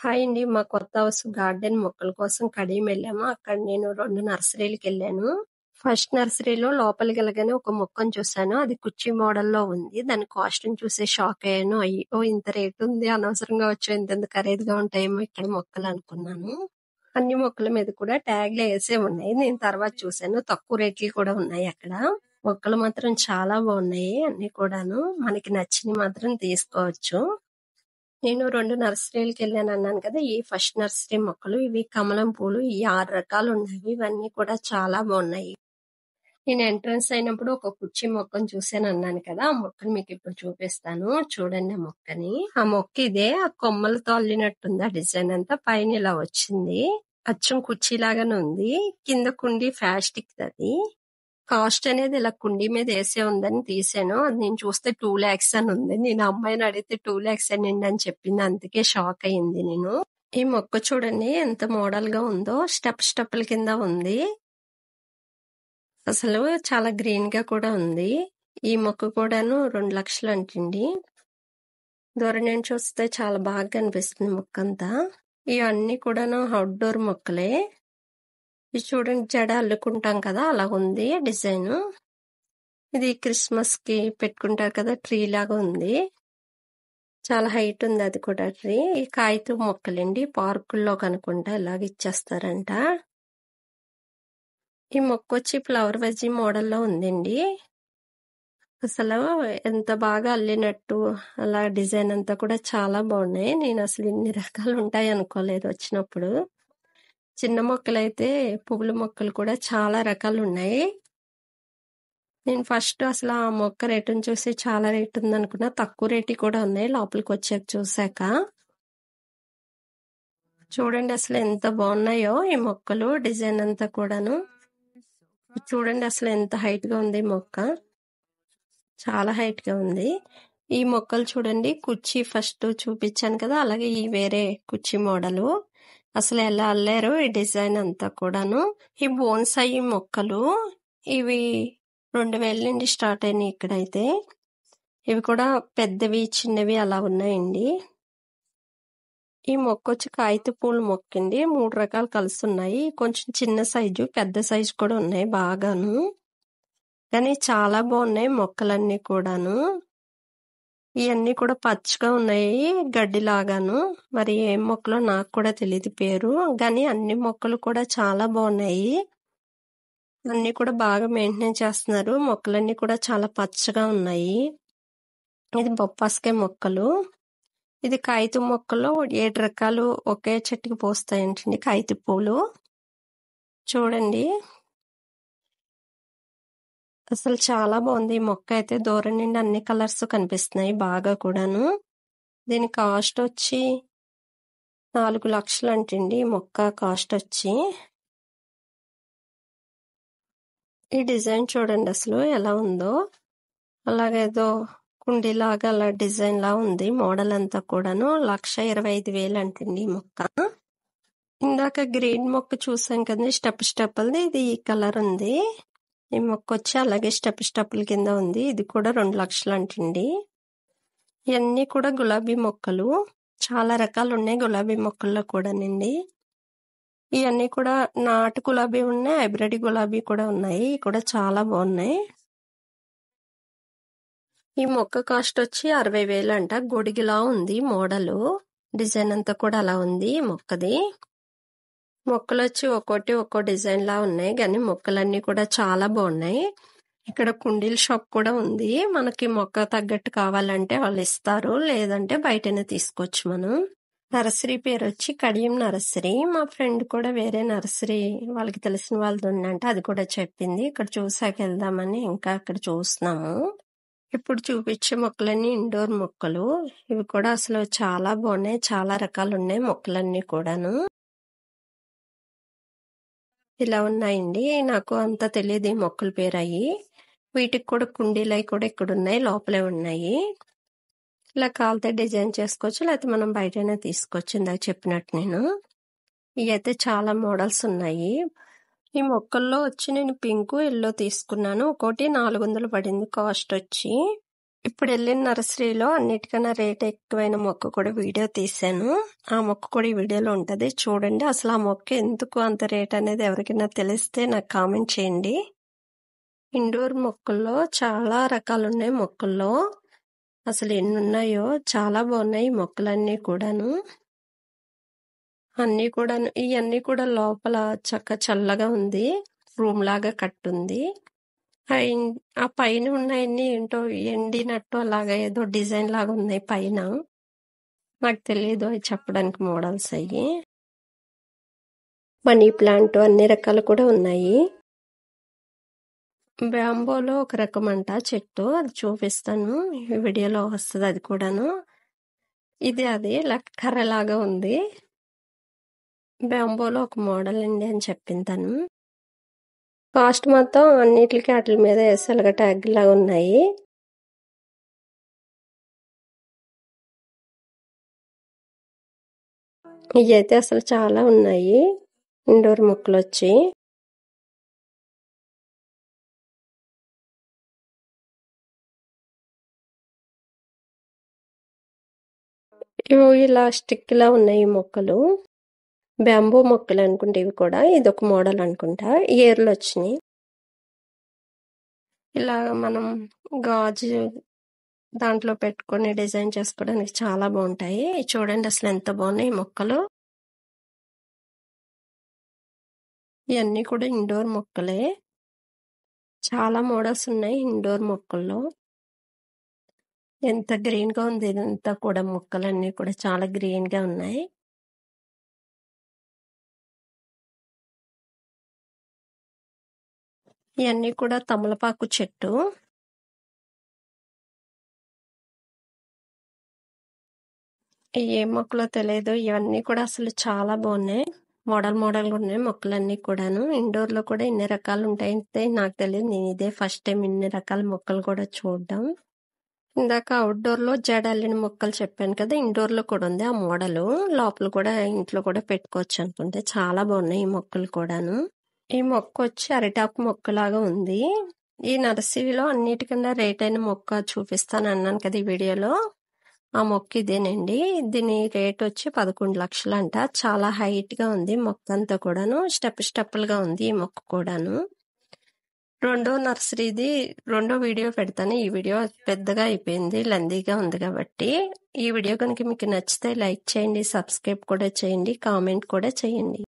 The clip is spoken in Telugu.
హాయ్ అండి. మా కొత్త హౌస్ గార్డెన్ మొక్కల కోసం కడియం వెళ్ళాము. అక్కడ నేను 2 నర్సరీలకెళ్ళాను. ఫస్ట్ నర్సరీలో లోపలికెళ్ళగానే ఒక మొక్కను చూశాను. అది కుర్చీ మోడల్‌లో ఉంది. దాని కాస్ట్‌ని చూసి షాక్ అయ్యాను. అయ్యో! ఇంత రేట్ ఉంది. అనవసరంగా వచ్చాం. ఇంతింత ఖరీదుగా ఉంటాయేమో ఇక్కడ మొక్కలు అనుకున్నాను. అన్ని మొక్కల మీద కూడా ట్యాగ్‌లు ఏసే ఉన్నాయి. నేను తర్వాత చూశాను. తక్కువ రేట్లు కూడా ఉన్నాయి అక్కడ. మొక్కలు మాత్రం చాలా బాగున్నాయి అన్ని కూడాను. మనకి నచ్చినవి మాత్రం తీసుకోవచ్చు. నేను 2 నర్సరీలకెళ్ళానన్నాను కదా! ఈ ఫస్ట్ నర్సరీ మొక్కలు. ఇవి కమలం పూలు. ఈ 6 రకాలున్నవి. ఇవన్నీ కూడా చాలా బాగున్నాయి. నేను ఎంట్రన్స్ అయినప్పుడు ఒక కుర్చీ మొక్కను చూశానన్నాను కదా! ఆ మొక్కని మీకిప్పుడు చూపిస్తాను. చూడండి ఆ మొక్కని. ఆ మొక్క ఇదే. ఆ కొమ్మలతో అల్లినట్టుంది ఆ డిజైన్ అంతా. పైన ఇలా వచ్చింది. అచ్చం కుర్చీలాగానే ఉంది. కింద కుండీ ప్లాస్టిక్‌దది. కాస్ట్ అనేది ఇలా కుండీ మీద ఏసే ఉందని తీసాను. అది నేను చూస్తే 2 lakhs అని ఉంది. నేను ఆ అమ్మాయిని అడిగితే 2 lakhs అనండి అని చెప్పింది. అందుకే షాక్ అయింది నేను. ఈ మొక్క చూడండి ఎంత మోడల్ గా ఉందో. స్టెప్పుల కింద ఉంది. అసలు చాలా గ్రీన్ గా కూడా ఉంది. ఈ మొక్క కూడాను 2 లక్షలు అంటండి. దూరం నుంచి చూస్తే చాలా బాగా కనిపిస్తుంది మొక్కంతా. ఇవన్నీ కూడాను అవుట్డోర్ మొక్కలే. ఇది చూడండి జడ అల్లుకుంటాం కదా అలా ఉంది డిజైన్. ఇది క్రిస్మస్ కి పెట్టుకుంటారు కదా ట్రీ లాగా ఉంది. చాలా హైట్ ఉంది అది కూడా ట్రీ. ఈ కాగితం మొక్కలండి. పార్కుల్లో కనుకుంటా ఇలాగ ఇచ్చేస్తారంట. ఈ మొక్క వచ్చి ఫ్లవర్ వెజీ మోడల్లో ఉందండి. అసలు ఎంత బాగా అల్లినట్టు అలా డిజైన్ అంతా కూడా చాలా బాగున్నాయి. నేను అసలు ఇన్ని రకాలు ఉంటాయి అనుకోలేదు వచ్చినప్పుడు. చిన్న మొక్కలైతే పువ్వుల మొక్కలు కూడా చాలా రకాలు ఉన్నాయి. నేను ఫస్ట్ అసలు ఆ మొక్క రేటును చూసి చాలా రేట్ ఉందనుకున్నా. తక్కువ రేటు కూడా ఉన్నాయి లోపలికి వచ్చాక చూశాక. చూడండి అసలు ఎంత బాగున్నాయో ఈ మొక్కలు. డిజైన్ అంతా కూడాను. చూడండి అసలు ఎంత హైట్ గా ఉంది మొక్క. చాలా హైట్ గా ఉంది. ఈ మొక్కలు చూడండి కుర్చీ ఫస్ట్ చూపించాను కదా అలాగే ఈ వేరే కుర్చీ మోడలు. అసలు ఎలా అల్లారో ఈ డిజైన్ అంతా కూడాను. ఈ బోన్సాయి మొక్కలు ఇవి 2000 నుండి స్టార్ట్ అయినాయి ఇక్కడైతే. ఇవి కూడా పెద్దవి చిన్నవి అలా ఉన్నాయండి. ఈ మొక్క వచ్చి కాగిత పూల మొక్క అండి. 3 రకాలు కలుస్తున్నాయి. కొంచెం చిన్న సైజు పెద్ద సైజు కూడా ఉన్నాయి బాగాను. కానీ చాలా బాగున్నాయి మొక్కలన్నీ కూడాను. ఇవన్నీ కూడా పచ్చగా ఉన్నాయి గడ్డిలాగాను. మరి ఏం మొక్కలో నాకు కూడా తెలియదు పేరు. కానీ అన్ని మొక్కలు కూడా చాలా బాగున్నాయి. అన్ని కూడా బాగా మెయింటైన్ చేస్తున్నారు. మొక్కలన్నీ కూడా చాలా పచ్చగా ఉన్నాయి. ఇది బొప్పాస్కాయ మొక్కలు. ఇది కాగితం మొక్కలో 7 రకాలు ఒకే చెట్టుకి పోస్తాయంటండి కాగిత పూలు. చూడండి అసలు చాలా బాగుంది. ఈ మొక్క అయితే దూరం నుండి అన్ని కలర్స్ కనిపిస్తున్నాయి బాగా కూడాను. దీని కాస్ట్ వచ్చి 4 లక్షలు అంటండి ఈ మొక్క కాస్ట్ వచ్చి. ఈ డిజైన్ చూడండి అసలు ఎలా ఉందో. అలాగేదో కుండీలాగా అలా డిజైన్ లా ఉంది. మోడల్ అంతా కూడాను 1,25,000 అంటండి ఈ మొక్క. ఇందాక గ్రీన్ మొక్క చూసాం కదా స్టెప్పులది. ఇది ఈ కలర్ ఉంది. ఈ మొక్క వచ్చి అలాగే స్టెప్పుల కింద ఉంది. ఇది కూడా 2 లక్షలు అంటండి. ఇవన్నీ కూడా గులాబీ మొక్కలు. చాలా రకాలు ఉన్నాయి గులాబీ మొక్కల్లో కూడానండి. ఇవన్నీ కూడా నాటు గులాబీ ఉన్నాయి, హైబ్రిడ్ గులాబీ కూడా ఉన్నాయి. కూడా చాలా బాగున్నాయి. ఈ మొక్క కాస్ట్ వచ్చి 60,000 అంట. గొడిగిలా ఉంది మోడలు. డిజైన్ అంతా కూడా అలా ఉంది మొక్కది. మొక్కలు వచ్చి ఒక్కో డిజైన్ లా ఉన్నాయి. కానీ మొక్కలన్నీ కూడా చాలా బాగున్నాయి. ఇక్కడ కుండీల షాప్ కూడా ఉంది. మనకి మొక్క తగ్గట్టు కావాలంటే వాళ్ళు ఇస్తారు. లేదంటే బయటనే తీసుకోవచ్చు మనం. నర్సరీ పేరు వచ్చి కడియం నర్సరీ. మా ఫ్రెండ్ కూడా వేరే నర్సరీ వాళ్ళకి తెలిసిన వాళ్ళది ఉందంట. అది కూడా చెప్పింది. ఇక్కడ చూసాక వెళ్దామని ఇంకా అక్కడ చూస్తున్నాము. ఇప్పుడు చూపించే మొక్కలన్నీ ఇండోర్ మొక్కలు. ఇవి కూడా అసలు చాలా బాగున్నాయి. చాలా రకాలు ఉన్నాయి మొక్కలన్నీ కూడాను. ఇలా ఉన్నాయండి. నాకు అంత తెలియదు ఈ మొక్కల పేరు అయ్యి. వీటికి కూడా కుండీలు అవి కూడా ఇక్కడ ఉన్నాయి. లోపలే ఉన్నాయి. ఇలా కాలితే డిజైన్ చేసుకోవచ్చు. లేకపోతే మనం బయటనే తీసుకోవచ్చు. ఇందాక చెప్పినట్టు నేను. ఇవైతే చాలా మోడల్స్ ఉన్నాయి. ఈ మొక్కల్లో వచ్చి నేను పింక్ ఎల్లో తీసుకున్నాను. ఒక్కోటి 400 పడింది కాస్ట్ వచ్చి. ఇప్పుడు వెళ్ళిన నర్సరీలో అన్నిటికన్నా రేట్ ఎక్కువైన మొక్క కూడా వీడియో తీశాను. ఆ మొక్క కూడా ఈ వీడియోలో ఉంటుంది, చూడండి. అసలు ఆ మొక్క ఎందుకు అంత రేట్ అనేది ఎవరికైనా తెలిస్తే నాకు కామెంట్ చేయండి. ఇండోర్ మొక్కల్లో చాలా రకాలు ఉన్నాయి. మొక్కల్లో అసలు ఎన్ని ఉన్నాయో, చాలా బాగున్నాయి ఈ మొక్కలన్నీ కూడాను. ఇవన్నీ కూడా లోపల చల్లగా ఉంది, రూమ్ లాగా కట్టుంది. ఆ పైన ఉన్నాయన్నీ ఏంటో ఎండినట్టు అలాగా ఏదో డిజైన్ లాగా ఉన్నాయి పైన. నాకు తెలియదు అవి చెప్పడానికి మోడల్స్ అయ్యి. మనీ ప్లాంట్ అన్ని రకాలు కూడా ఉన్నాయి. బ్యాంబోలో ఒక రకం అంట చెట్టు, అది చూపిస్తాను, ఈ వీడియోలో వస్తుంది అది కూడాను. ఇది అది కర్రలాగా ఉంది. బ్యాంబోలో ఒక మోడల్ అండి అని చెప్పింది తను. కాస్ట్ మొత్తం అన్నిటికీ వాటి మీద ఎస్ఎల్గా ట్యాగ్ లాగా ఉన్నాయి. ఇవి అయితే అసలు చాలా ఉన్నాయి ఇండోర్ మొక్కలు వచ్చి. ఇలా స్టిక్ లా ఉన్నాయి మొక్కలు, బ్యాంబూ మొక్కలు అనుకుంటే ఇవి కూడా. ఇది ఒక మోడల్ అనుకుంటా, ఏర్లు వచ్చినాయి. ఇలా మనం గాజు దాంట్లో పెట్టుకొని డిజైన్ చేసుకోవడానికి చాలా బాగుంటాయి. చూడండి అసలు ఎంత బాగున్నాయి మొక్కలు. ఇవన్నీ కూడా ఇండోర్ మొక్కలే. చాలా మోడల్స్ ఉన్నాయి ఇండోర్ మొక్కల్లో. ఎంత గ్రీన్ గా ఉంది ఇదంతా కూడా, మొక్కలన్నీ కూడా చాలా గ్రీన్ గా ఉన్నాయి. ఇవన్నీ కూడా తమలపాకు చెట్టు. ఏ మొక్కలో తెలియదు, ఇవన్నీ కూడా అసలు చాలా బాగున్నాయి. మోడల్గా ఉన్నాయి మొక్కలన్నీ కూడాను. ఇండోర్ లో కూడా ఇన్ని రకాలు ఉంటాయంటే నాకు తెలియదు, నేను ఇదే ఫస్ట్ టైం ఇన్ని రకాల మొక్కలు కూడా చూడడం. ఇందాక అవుట్డోర్ లో జడల్లిన మొక్కలు చెప్పాను కదా, ఇండోర్ లో కూడా ఉంది ఆ మోడల్. లోపల కూడా ఇంట్లో కూడా పెట్టుకోవచ్చు అనుకుంటే. చాలా బాగున్నాయి ఈ మొక్కలు కూడాను. ఈ మొక్క వచ్చి అరిటాకు మొక్కలాగా ఉంది. ఈ నర్సరీలో అన్నిటికన్నా రేట్ అయిన మొక్క చూపిస్తాను అన్నాను కదా ఈ వీడియోలో, ఆ మొక్క ఇదేనండి. దీని రేట్ వచ్చి 11 లక్షలు అంట. చాలా హైట్ గా ఉంది మొక్క అంతా కూడాను, స్టెప్పులుగా ఉంది ఈ మొక్క కూడాను. రెండో వీడియో పెడతాను. ఈ వీడియో పెద్దగా అయిపోయింది, లెందీగా ఉంది కాబట్టి. ఈ వీడియో కనుక మీకు నచ్చితే లైక్ చేయండి, సబ్స్క్రైబ్ కూడా చేయండి, కామెంట్ కూడా చేయండి.